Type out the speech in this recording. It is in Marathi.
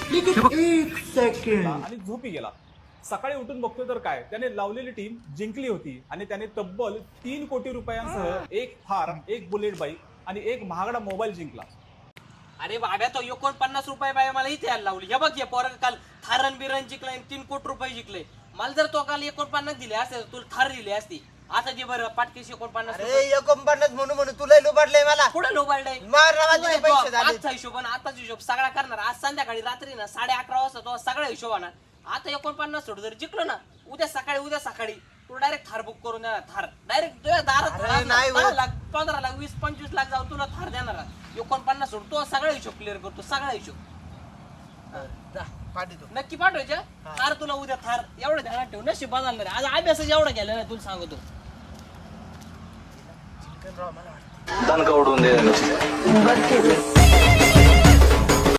एक सेकंड आणि झोपी गेला. सकाळी उठून बघतोय तर काय, त्याने लावलेली टीम जिंकली होती आणि त्याने तब्बल 3 कोटी रुपयांसह एक थार, एक बुलेट बाईक आणि एक महागडा मोबाईल जिंकला. अरे बाब्या, तो 49 रुपये बाय मला इथे यायला लावली. हे बघ, हे पोरं काल थारण बिरण जिंकलाय, 3 कोटी रुपये जिंकले. मला जर तो काल 49 दिले असते तुला थार दिली असती. आता दे बरं पाटकेशी 49. अरे 49 म्हणून तुला लुबाडलंय मला. पुढे लोबाडलंय मार नावाचे पैसे झाले. आजचा हिशोब आताच हिशोब सगळा करणार. आज संध्याकाळी रात्री ना 11:30 वाजता तो सगळा हिशोब आणणार. आता 49 सोड जर जिंकलो ना, उद्या सकाळी तू डायरेक्ट थार बुक करून देणार. थार डायरेक्ट तुझ्या दारात नाही 10 लाख 15 लाख 20-25 लाख जाऊ तुला थार देणार. 49 सोड तो सगळा हिशोब क्लिअर करतो. सगळा हिशोब पाठवतो. नक्की पाठवायच्या. थार तुला उद्या थार एवढं ध्यानात ठेव. नशीब बदलणार आज अभ्यास एवढा गेला ना तुला सांगतो. दणका उडवून दे.